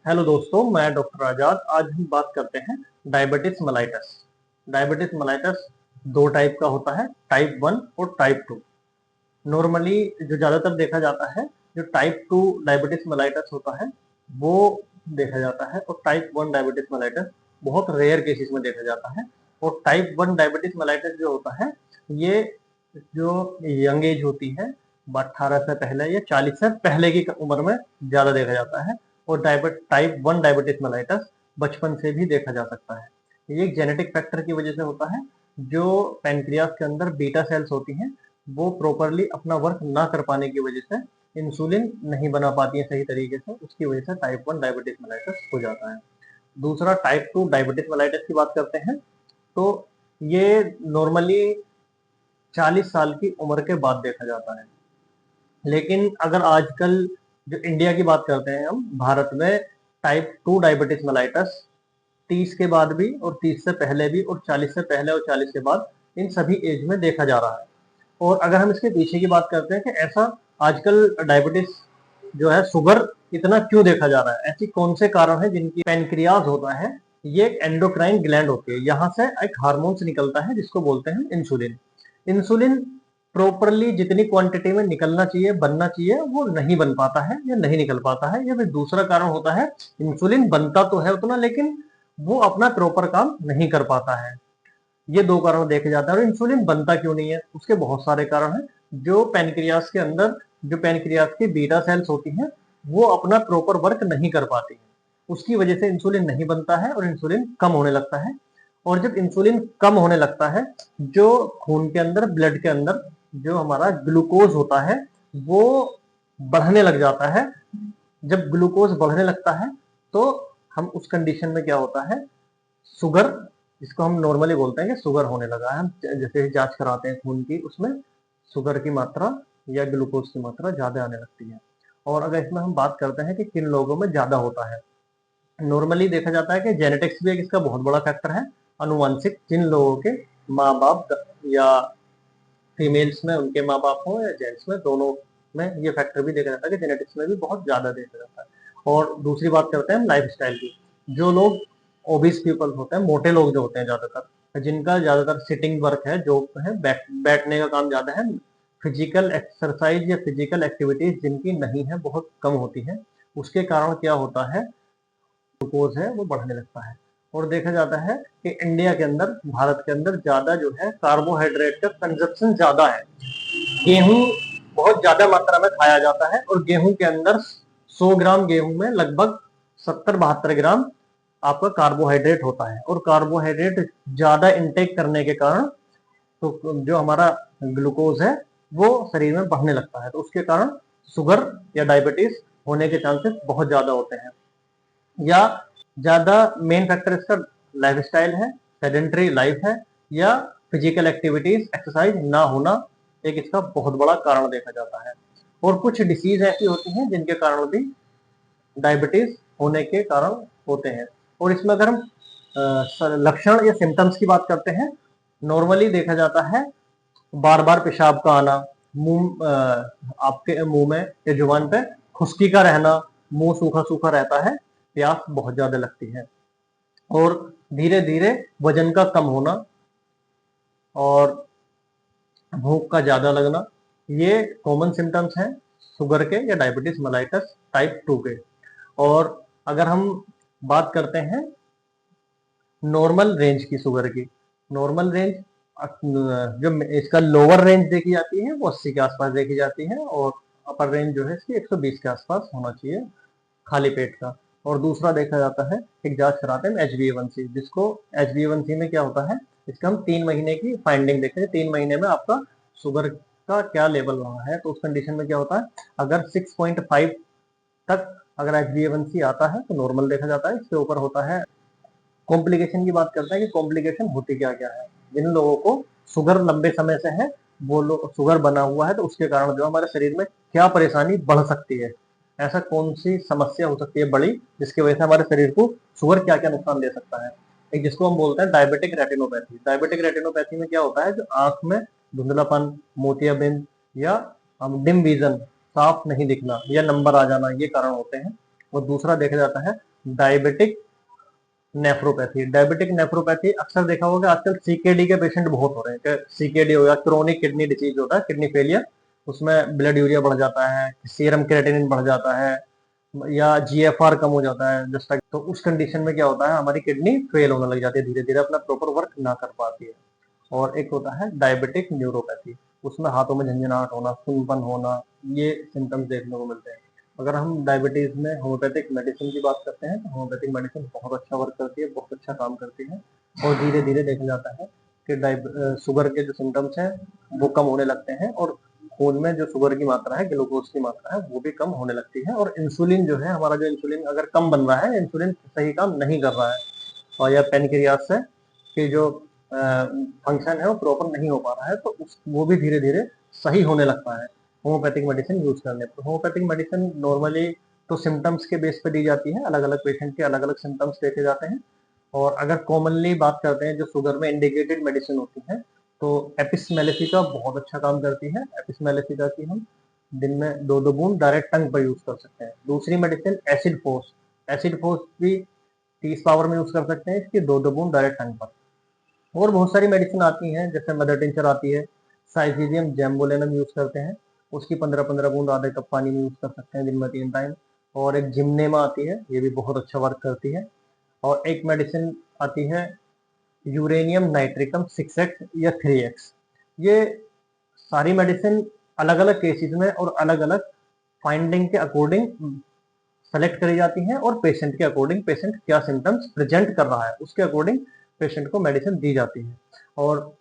Hello दोस्तों, मैं doctor आजाद। आज हम बात करते हैं डायबिटिस मेलाइटस। डायबिटिस मेलाइटस दो टाइप का होता है, टाइप 1 और टाइप 2। नॉर्मली जो ज़्यादातर देखा जाता है, जो टाइप 2 डायबिटिस मेलाइटस होता है वो देखा जाता है, और टाइप 1 डायबिटिस मेलाइटस बहुत रेयर केसेस में देखा जाता है। और टाइप 1 डायबिटिस मेलाइटस जो होता है, ये जो यंग एज होती है, 18 से पहले या 40 से पहले की उम्र में ज़्यादा देखा जाता है। और टाइप 1 डायबिटिस मेलाइटस बचपन से भी देखा जा सकता है। ये एक जेनेटिक फैक्टर की वजह से होता है। जो पैनक्रियास के अंदर बीटा सेल्स होती हैं, वो प्रॉपरली अपना वर्क ना कर पाने की वजह से इंसुलिन नहीं बना पाती है सही तरीके से, उसकी वजह से टाइप 1 डायबिटिस मेलाइटस हो जाता है। दूसरा टाइप 2 डायबिटिस मेलाइटस की बात करते हैं, तो ये नॉर्मली 40 साल की उम्र के बाद देखा जाता है। लेकिन अगर आजकल जो इंडिया की बात करते हैं, हम भारत में टाइप 2 डायबिटिस मेलाइटस 30 के बाद भी, और 30 से पहले भी, और 40 से पहले और 40 के बाद, इन सभी एज में देखा जा रहा है। और अगर हम इसके पीछे की बात करते हैं कि ऐसा आजकल डायबिटिस जो है, शुगर इतना क्यों देखा जा रहा है, ऐसी कौन से कारण है जिनकी पैनक्रियाज होता है, ये एक एंडोक्राइन ग्लैंड होती है, यहाँ से एक हार्मोन्स निकलता है जिसको बोलते हैं इंसुलिन। इंसुलिन प्रॉपरली जितनी क्वांटिटी में निकलना चाहिए, बनना चाहिए, वो नहीं बन पाता है या नहीं निकल पाता है। या फिर दूसरा कारण होता है, इंसुलिन बनता तो है उतना, लेकिन वो अपना प्रॉपर काम नहीं कर पाता है। ये दो कारण देखे जाते हैं। और इंसुलिन बनता क्यों नहीं है, उसके बहुत सारे कारण हैं। जो पैनक्रियास के अंदर जो पैनक्रियास की बीटा सेल्स होती हैं, वो अपना प्रॉपर वर्क नहीं कर पाती हैं, उसकी वजह से इंसुलिन नहीं बनता है और इंसुलिन कम होने लगता है। और जब इंसुलिन कम होने लगता है, जो खून के अंदर, ब्लड के अंदर जो हमारा ग्लूकोज होता है, वो बढ़ने लग जाता है। जब ग्लूकोज बढ़ने लगता है, तो हम उस कंडीशन में क्या होता है, शुगर, जिसको हम नॉर्मली बोलते हैं कि शुगर होने लगा है, हम जैसे जांच कराते हैं खून की, उसमें शुगर की मात्रा या ग्लूकोज की मात्रा ज्यादा आने लगती है। और अगर इसमें हम बात करते हैं कि किन लोगों में ज्यादा होता है, नॉर्मली देखा जाता है कि जेनेटिक्स भी एक इसका बहुत बड़ा फैक्टर है। अनुवांशिक, जिन लोगों के माँ बाप या फीमेल्स में उनके माँ बाप हो या जेंट्स में, दोनों में ये फैक्टर भी देखा जाता है कि जेनेटिक्स में भी बहुत ज्यादा देखा जाता है। और दूसरी बात करते हैं हम लाइफ स्टाइल की। जो लोग ओबिस पीपल होते हैं, मोटे लोग जो होते हैं ज्यादातर, जिनका ज्यादातर सिटिंग वर्क है, जो है बैठने का काम ज्यादा है, फिजिकल एक्सरसाइज या फिजिकल एक्टिविटीज जिनकी नहीं है, बहुत कम होती है, उसके कारण क्या होता है, ग्लूकोज है वो बढ़ने लगता है। और देखा जाता है कि इंडिया के अंदर, भारत के अंदर ज्यादा जो है कार्बोहाइड्रेट का कंजप्शन ज्यादा है। गेहूं बहुत ज्यादा मात्रा में खाया जाता है, और गेहूं के अंदर 100 ग्राम गेहूं में लगभग 70-72 ग्राम आपका कार्बोहाइड्रेट होता है। और कार्बोहाइड्रेट ज्यादा इनटेक करने के कारण तो जो हमारा ग्लूकोज है वो शरीर में बढ़ने लगता है, तो उसके कारण शुगर या डायबिटीज होने के चांसेस बहुत ज्यादा होते हैं। या ज्यादा मेन फैक्टर इसका लाइफस्टाइल है, सेडेंटरी लाइफ है, या फिजिकल एक्टिविटीज, एक्सरसाइज ना होना एक इसका बहुत बड़ा कारण देखा जाता है। और कुछ डिसीज ऐसी होती हैं जिनके कारण भी डायबिटीज होने के कारण होते हैं। और इसमें अगर हम लक्षण या सिम्टम्स की बात करते हैं, नॉर्मली देखा जाता है बार बार पेशाब का आना, मुंह आपके मुंह में या जुबान पे खुश्की का रहना, मुंह सूखा सूखा रहता है, प्यास बहुत ज्यादा लगती है, और धीरे धीरे वजन का कम होना, और भूख का ज्यादा लगना, ये कॉमन सिम्टम्स हैं शुगर के या डायबिटीज मेलाइटस टाइप 2 के। और अगर हम बात करते हैं नॉर्मल रेंज की शुगर की, नॉर्मल रेंज जो इसका लोअर रेंज देखी जाती है वो 80 के आसपास देखी जाती है, और अपर रेंज जो है इसकी 120 के आसपास होना चाहिए खाली पेट का। और दूसरा देखा जाता है, एक जांच कराते हैं HbA1c, जिसको HbA1c में क्या होता है, इसका हम 3 महीने की फाइंडिंग देखते हैं, 3 महीने में आपका शुगर का क्या लेवल रहा है। तो उस कंडीशन में क्या होता है, अगर 6.5 तक अगर HbA1c आता है तो नॉर्मल देखा जाता है, इसके ऊपर होता है। कॉम्प्लिकेशन की बात करते हैं कि कॉम्प्लिकेशन होती क्या क्या है। जिन लोगों को शुगर लंबे समय से है, वो लोग शुगर बना हुआ है, तो उसके कारण जो हमारे शरीर में क्या परेशानी बढ़ सकती है, ऐसा कौन सी समस्या हो सकती है बड़ी, जिसकी वजह से हमारे शरीर को शुगर क्या क्या नुकसान दे सकता है। एक जिसको हम बोलते हैं डायबिटिक रेटिनोपैथी। डायबिटिक रेटिनोपैथी में क्या होता है, जो आंख में धुंधलापन, मोतियाबिंद, या डिम विजन, साफ नहीं दिखना, या नंबर आ जाना, ये कारण होते हैं। और दूसरा देखा जाता है डायबिटिक नेफ्रोपैथी। डायबिटिक नेफ्रोपैथी अक्सर देखा होगा आजकल सीकेडी के पेशेंट बहुत हो रहे हैं। सीकेडी हो गया, क्रोनिक किडनी डिजीज होता है, किडनी फेलियर, उसमें ब्लड यूरिया बढ़ जाता है, सीरम क्रेटिनिन बढ़ जाता है, या जीएफआर कम हो जाता है जस्ट लाइक। तो उस कंडीशन में क्या होता है, हमारी किडनी फेल होने लग जाती है, धीरे धीरे अपना प्रॉपर वर्क ना कर पाती है। और एक होता है डायबिटिक न्यूरोपैथी, उसमें हाथों में झंझनाहट होना, सुनपन होना, ये सिम्टम्स देखने को मिलते हैं। अगर हम डायबिटीज में होम्योपैथिक मेडिसिन की बात करते हैं तो होम्योपैथिक मेडिसिन बहुत अच्छा वर्क करती है, बहुत अच्छा काम करती है। और धीरे धीरे देखा जाता है कि शुगर के जो सिम्टम्स हैं वो कम होने लगते हैं, और खून में जो शुगर की मात्रा है, ग्लूकोज की मात्रा है, वो भी कम होने लगती है। और इंसुलिन जो है हमारा, जो इंसुलिन अगर कम बन रहा है, इंसुलिन सही काम नहीं कर रहा है, और या पेनक्रियास से कि जो फंक्शन है वो प्रॉपर नहीं हो पा रहा है, तो वो भी धीरे धीरे सही होने लगता है होम्योपैथिक मेडिसिन यूज करने पर। होम्योपैथिक मेडिसिन नॉर्मली तो सिम्टम्स के बेस पे दी जाती है, अलग अलग पेशेंट के अलग अलग सिम्टम्स देखे जाते हैं। और अगर कॉमनली बात करते हैं जो शुगर में इंडिकेटेड मेडिसिन होती है, तो एपिस मेलिफिका बहुत अच्छा काम करती है। एपिस मेलिफिका की हम दिन में 2-2 बूंद डायरेक्ट टंग पर यूज कर सकते हैं। दूसरी medicine acid force, acid force भी 30 पावर में यूज कर सकते हैं, इसकी 2-2 बूंद डायरेक्ट टंग पर। और बहुत सारी मेडिसिन आती हैं, जैसे मदर टिंचर आती है, साइजीजियम जैम्बोलेनम यूज करते हैं, उसकी 15-15 बूंद आधे कप पानी में यूज कर सकते हैं दिन में 3 टाइम। और एक जिमनेमा आती है, ये भी बहुत अच्छा वर्क करती है। और एक मेडिसिन आती है यूरेनियम नाइट्रिकम 6x या 3x। ये सारी मेडिसिन अलग अलग केसेस में और अलग अलग फाइंडिंग के अकॉर्डिंग सेलेक्ट करी जाती हैं, और पेशेंट के अकॉर्डिंग, पेशेंट क्या सिम्टम्स प्रेजेंट कर रहा है उसके अकॉर्डिंग पेशेंट को मेडिसिन दी जाती है। और